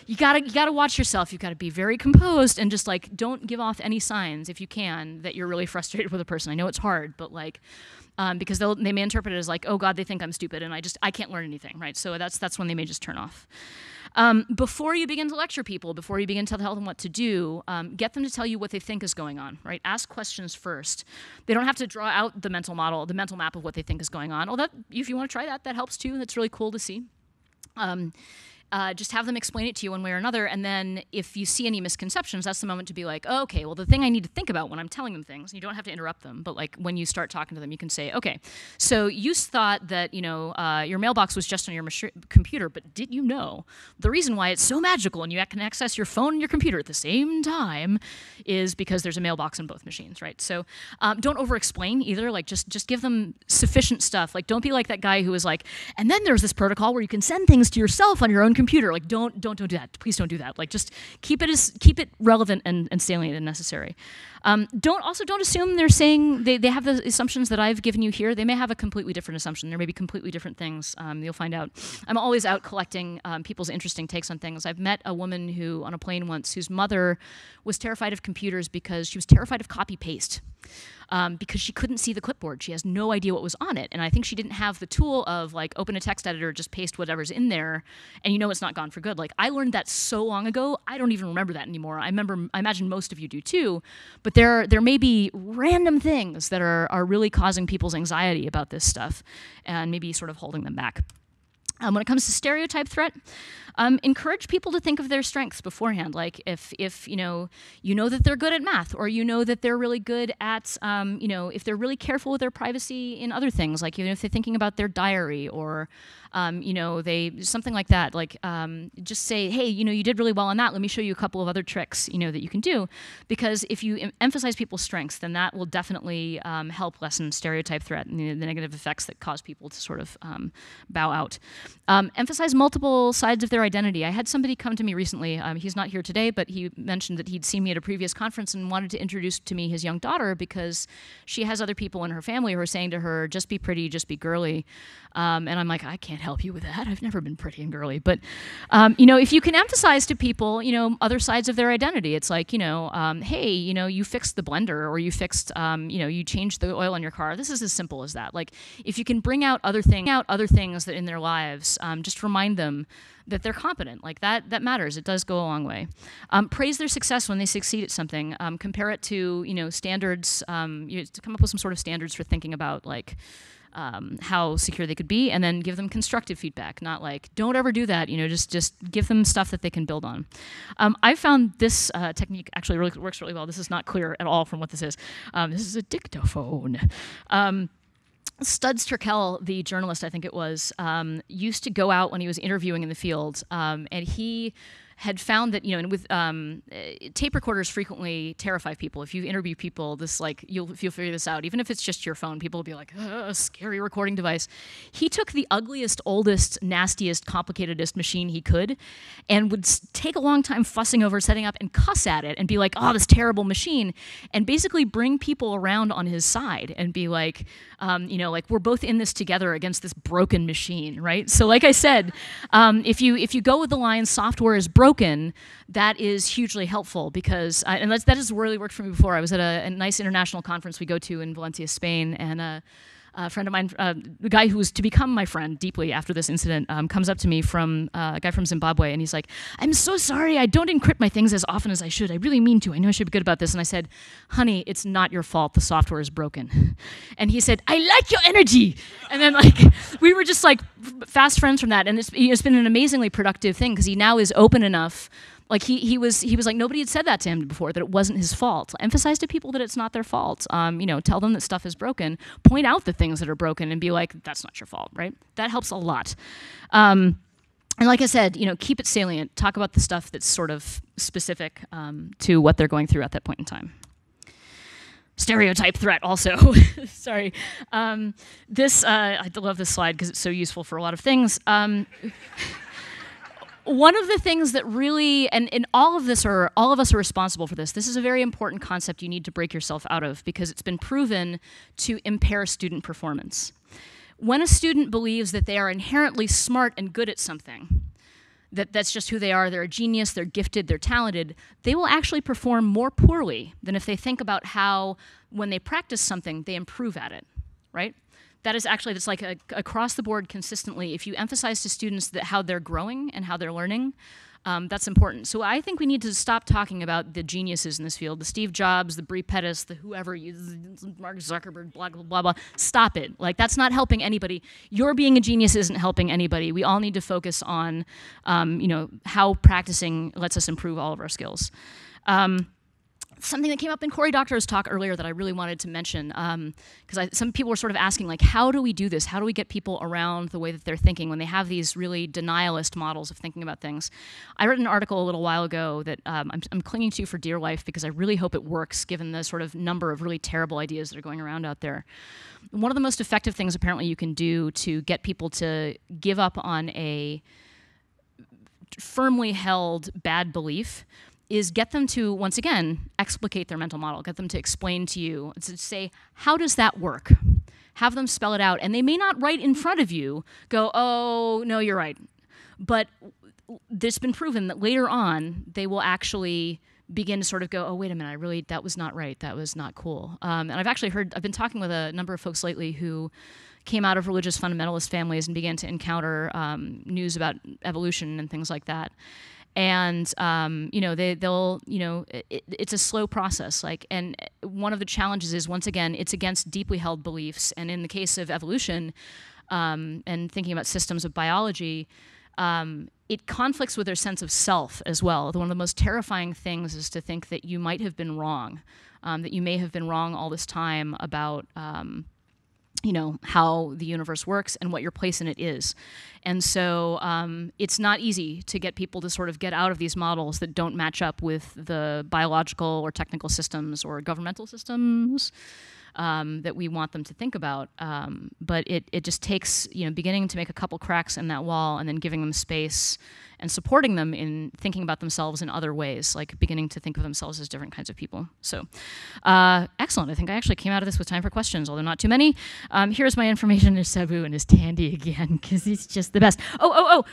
You gotta watch yourself. You've got to be very composed and just like don't give off any signs if you can that you're really frustrated with a person. I know it's hard, but like because they may interpret it as like, oh God, they think I'm stupid and I can't learn anything, right? So that's when they may just turn off. Before you begin to lecture people, before you begin to tell them what to do, get them to tell you what they think is going on, right? Ask questions first. They don't have to draw out the mental model, the mental map of what they think is going on. Although if you want to try that, that helps too. That's really cool to see. Just have them explain it to you one way or another, and then if you see any misconceptions, that's the moment to be like, oh, okay, well, the thing I need to think about when I'm telling them things, you don't have to interrupt them, but like when you start talking to them, you can say, okay, so you thought that, your mailbox was just on your computer, but did you know the reason why it's so magical and you can access your phone and your computer at the same time is because there's a mailbox on both machines, right? So don't over-explain either, like just give them sufficient stuff. Like don't be like that guy who was like, and then there's this protocol where you can send things to yourself on your own computer. Like don't do that. Please don't do that. Like just keep it relevant and salient and necessary. Don't assume they're saying they have the assumptions that I've given you here. They may have a completely different assumption. There may be completely different things. You'll find out. I'm always out collecting people's interesting takes on things. I've met a woman who on a plane once whose mother was terrified of computers because she was terrified of copy paste. Because she couldn't see the clipboard. She has no idea what was on it. And I think she didn't have the tool of like open a text editor, just paste whatever's in there, and it's not gone for good. Like I learned that so long ago, I don't even remember that anymore. I imagine most of you do too, but there may be random things that are really causing people's anxiety about this stuff and maybe sort of holding them back. When it comes to stereotype threat, encourage people to think of their strengths beforehand. Like if you know that they're good at math, or that they're really good at, if they're really careful with their privacy in other things, like if they're thinking about their diary, or something like that. Like just say, hey, you did really well on that. Let me show you a couple of other tricks, that you can do. Because if you emphasize people's strengths, then that will definitely help lessen stereotype threat and the negative effects that cause people to sort of bow out. Emphasize multiple sides of their identity. I had somebody come to me recently. He's not here today, but he mentioned that he'd seen me at a previous conference and wanted to introduce to me his young daughter because she has other people in her family who are saying to her, just be pretty, just be girly. And I'm like, I can't help you with that. I've never been pretty and girly. But, if you can emphasize to people, other sides of their identity, it's like, hey, you fixed the blender, or you fixed, you changed the oil in your car. This is as simple as that. Like, if you can bring out other things that in their lives, just remind them that they're competent. Like that matters. It does go a long way. Praise their success when they succeed at something. Compare it to, standards. To come up with some sort of standards for thinking about, like, how secure they could be, and then give them constructive feedback, not like, don't ever do that, just give them stuff that they can build on. I found this technique actually works really well. This is not clear at all from what this is. This is a dictaphone. Studs Terkel, the journalist, I think it was, used to go out when he was interviewing in the field, and he had found that, with tape recorders frequently terrify people. If you interview people, you'll figure this out. Even if it's just your phone, people will be like, scary recording device. He took the ugliest, oldest, nastiest, complicatedest machine he could, and would take a long time fussing over setting up and cuss at it and be like, oh, this terrible machine, and basically bring people around on his side and be like, we're both in this together against this broken machine, right? So like I said, if you go with the line, software is broken, that is hugely helpful because, and that has really worked for me before. I was at a nice international conference we go to in Valencia, Spain, and a friend of mine, the guy who was to become my friend deeply after this incident, comes up to me from a guy from Zimbabwe, and he's like, "I'm so sorry, I don't encrypt my things as often as I should. I really mean to. I know I should be good about this." And I said, "Honey, it's not your fault. The software is broken." And he said, "I like your energy." And then we were just fast friends from that, and it's been an amazingly productive thing because he now is open enough. He was like, nobody had said that to him before, that it wasn't his fault. Emphasize to people that it's not their fault. Tell them that stuff is broken. Point out the things that are broken and be like, that's not your fault, right? That helps a lot. And like I said, keep it salient. Talk about the stuff that's sort of specific to what they're going through at that point in time. Stereotype threat also. Sorry. I love this slide because it's so useful for a lot of things. One of the things that really, and all of us are responsible for this. This is a very important concept you need to break yourself out of because it's been proven to impair student performance. When a student believes that they are inherently smart and good at something, that's just who they are, they're a genius, they're gifted, they're talented, they will actually perform more poorly than if they think about how, when they practice something, they improve at it, right? That is actually, it's across the board consistently. If you emphasize to students how they're growing and how they're learning, that's important. So I think we need to stop talking about the geniuses in this field, the Steve Jobs, the Brie Pettis, the whoever, Mark Zuckerberg, blah, blah, blah, blah. Stop it. That's not helping anybody. Your being a genius isn't helping anybody. We all need to focus on, how practicing lets us improve all of our skills. Something that came up in Cory Doctorow's talk earlier that I really wanted to mention, because some people were sort of asking, how do we do this? How do we get people around the way that they're thinking when they have these really denialist models of thinking about things? I read an article a little while ago that I'm clinging to for dear life because I really hope it works given the sort of number of really terrible ideas that are going around out there. One of the most effective things apparently you can do to get people to give up on a firmly held bad belief is get them to, once again, explicate their mental model, get them to explain to you, to say, how does that work? Have them spell it out. And they may not right in front of you go, oh, no, you're right. But it's been proven that later on, they will actually begin to sort of go, oh, wait a minute, that was not right. That was not cool. And I've actually I've been talking with a number of folks lately who came out of religious fundamentalist families and began to encounter news about evolution and things like that. And it's a slow process. And one of the challenges is, once again, it's against deeply held beliefs. And in the case of evolution, and thinking about systems of biology, it conflicts with their sense of self as well. One of the most terrifying things is to think that you might have been wrong, that you may have been wrong all this time about how the universe works and what your place in it is. And so it's not easy to get people to sort of get out of these models that don't match up with the biological or technical systems or governmental systems that we want them to think about. But it just takes, beginning to make a couple cracks in that wall and then giving them space and supporting them in thinking about themselves in other ways, like beginning to think of themselves as different kinds of people. So, excellent. I think I actually came out of this with time for questions, although not too many. Here's my information. There's Sabu and his Tandy again, because he's just the best.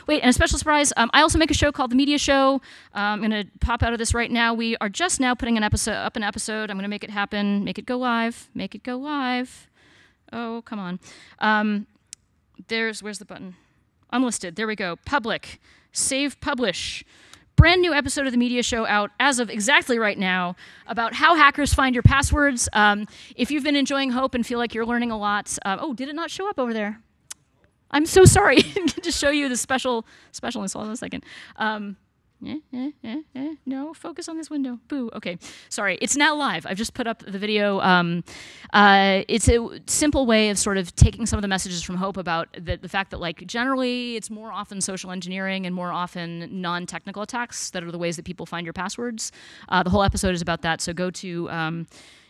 Wait, and a special surprise. I also make a show called The Media Show. I'm going to pop out of this right now. We are just now putting up an episode. I'm going to make it happen, make it go live, make it go live. Oh, come on. Where's the button? Unlisted. There we go. Public. Save, publish. Brand new episode of The Media Show out as of exactly right now about how hackers find your passwords. If you've been enjoying Hope and feel like you're learning a lot, did it not show up over there? I'm so sorry. To show you the special install in a second. No, focus on this window. Boo. Okay, sorry. It's now live. I've just put up the video. It's a simple way of sort of taking some of the messages from Hope about the fact that, generally it's more often social engineering and more often non-technical attacks that are the ways that people find your passwords. The whole episode is about that. So go to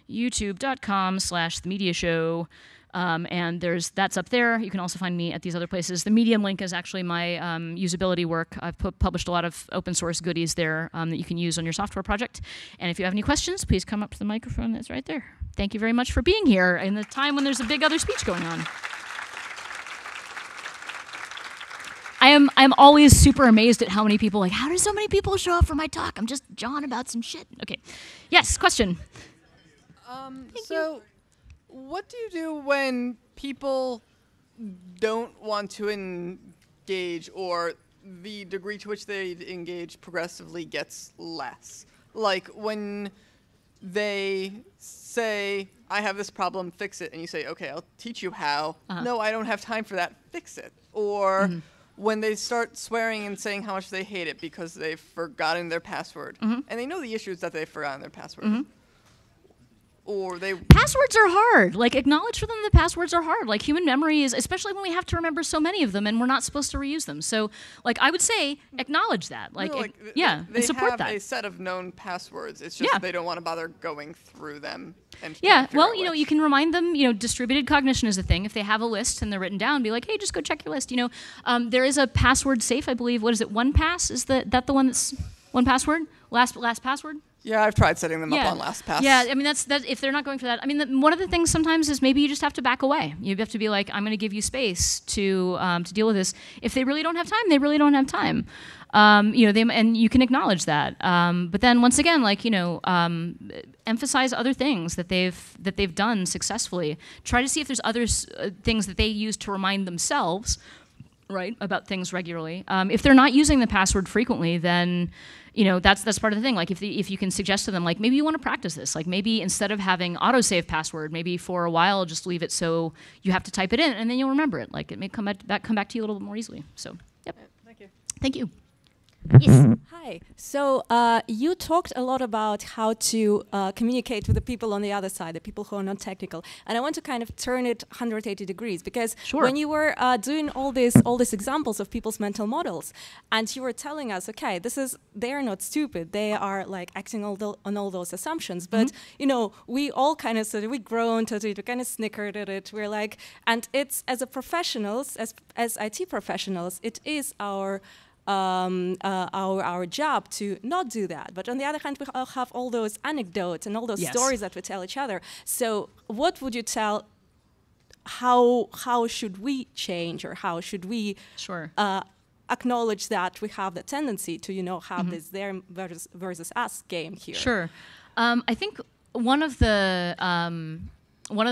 youtube.com/themediashow. And that's up there. You can also find me at these other places. The Medium link is actually my usability work. I've published a lot of open source goodies there that you can use on your software project. And if you have any questions, please come up to the microphone that's right there. Thank you very much for being here in the time when there's a big other speech going on. I'm always super amazed at how many people, how do so many people show up for my talk? I'm just jawing about some shit. Okay. Yes, question. So what do you do when people don't want to engage, or the degree to which they engage progressively gets less. Like when they say, I have this problem, fix it, and you say, okay, I'll teach you how. No, I don't have time for that, fix it. Or when they start swearing and saying how much they hate it because they've forgotten their password. And they know the issues that they've forgotten their password. Or they... Passwords are hard. Like, acknowledge for them that passwords are hard. Like, human memory is, especially when we have to remember so many of them and we're not supposed to reuse them. So, like, I would say, acknowledge that. Like, no, and support that. They have a set of known passwords. It's just they don't want to bother going through them. And well, you know, you can remind them, you know, distributed cognition is a thing. If they have a list and they're written down, be like, hey, just go check your list. You know, there is a password safe, I believe. What is it, 1Pass? Is that the one that's 1Password? Last password? Yeah, I've tried setting them up on LastPass. Yeah, I mean, that's if they're not going for that. I mean, one of the things sometimes is maybe you just have to back away. You have to be like, I'm going to give you space to deal with this. If they really don't have time, they really don't have time. You know, and you can acknowledge that. But then once again, like, you know, emphasize other things that they've done successfully. Try to see if there's other things that they use to remind themselves, right, about things regularly. If they're not using the password frequently, then, you know, that's part of the thing. Like, if you can suggest to them, like, maybe you want to practice this. Like, maybe instead of having autosave password, maybe for a while just leave it so you have to type it in and then you'll remember it. Like, it may come back to you a little bit more easily. So, yep. Thank you. Thank you. Yes. Hi. So you talked a lot about how to communicate with the people on the other side, the people who are not technical, and I want to kind of turn it 180 degrees because when you were doing all these examples of people's mental models, and you were telling us, okay, they're not stupid, they are like acting on all those assumptions, but you know, we all kind of we groaned at it, we kind of snickered at it, we're like, and it's as professionals, as IT professionals, it is our job to not do that. But on the other hand, we all have all those anecdotes and all those stories that we tell each other. So what would you tell, how should we change, or how should we acknowledge that we have the tendency to, you know, have this them versus us game here? Sure. I think one of the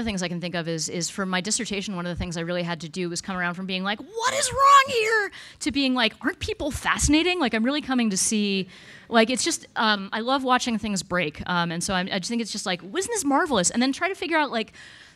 things I can think of is for my dissertation, one of the things I really had to do was come around from being like, what is wrong here? To being like, aren't people fascinating? Like, I'm really coming to see, like, it's just, I love watching things break. And so I just think it's just like, isn't this marvelous? And then try to figure out, like,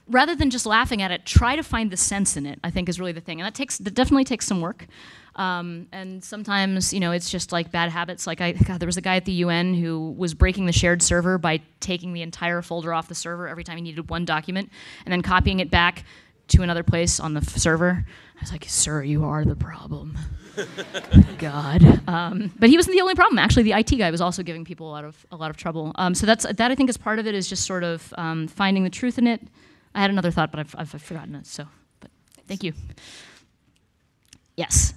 rather than just laughing at it, try to find the sense in it, I think is really the thing. And that definitely takes some work. And sometimes, you know, it's just like bad habits. Like, there was a guy at the UN who was breaking the shared server by taking the entire folder off the server every time he needed one document and then copying it back to another place on the server. I was like, sir, you are the problem. God. But he wasn't the only problem. Actually, the IT guy was also giving people a lot of trouble. So that I think is part of it, is just sort of finding the truth in it. I had another thought, but I've forgotten it. So, but thank you. Yes.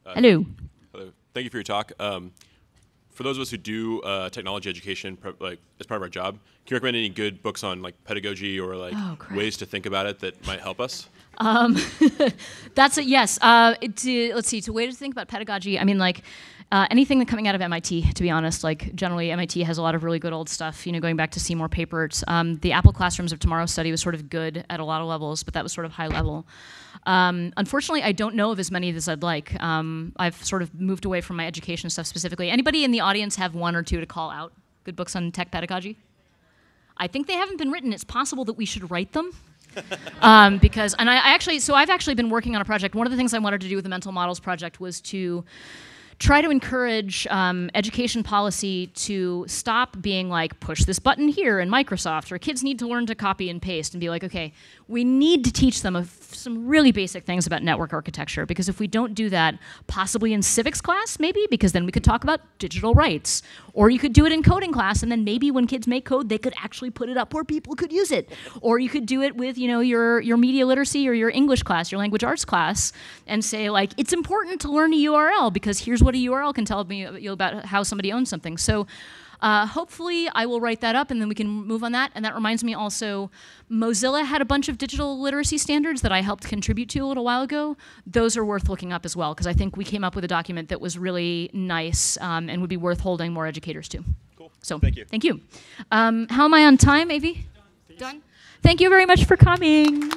Hello. Hello. Thank you for your talk. For those of us who do technology education, like as part of our job, can you recommend any good books on like pedagogy or like ways to think about it that might help us? That's a yes. Let's see. To way to think about pedagogy. I mean, like anything that's coming out of MIT. To be honest, like generally MIT has a lot of really good old stuff. You know, going back to Seymour Papert's, the Apple Classrooms of Tomorrow study was sort of good at a lot of levels, but that was sort of high level. Unfortunately, I don't know of as many as I'd like. I've sort of moved away from my education stuff specifically. Anybody in the audience have one or two to call out? Good books on tech pedagogy? I think they haven't been written. It's possible that we should write them. I've actually been working on a project. One of the things I wanted to do with the Mental Models Project was to try to encourage education policy to stop being like, push this button here in Microsoft, or kids need to learn to copy and paste, and be like, okay, we need to teach them some really basic things about network architecture, because if we don't do that, possibly in civics class, maybe, because then we could talk about digital rights, or you could do it in coding class, and then maybe when kids make code, they could actually put it up where people could use it. Or you could do it with, you know, your media literacy or your English class, your language arts class, and say, like, it's important to learn a URL, because here's what a URL can tell me about how somebody owns something. So hopefully I will write that up and then we can move on that. And that reminds me also, Mozilla had a bunch of digital literacy standards that I helped contribute to a little while ago. Those are worth looking up as well, because I think we came up with a document that was really nice and would be worth holding more educators to. Cool. So thank you. Thank you. How am I on time, Avi? Done? Thank you very much for coming.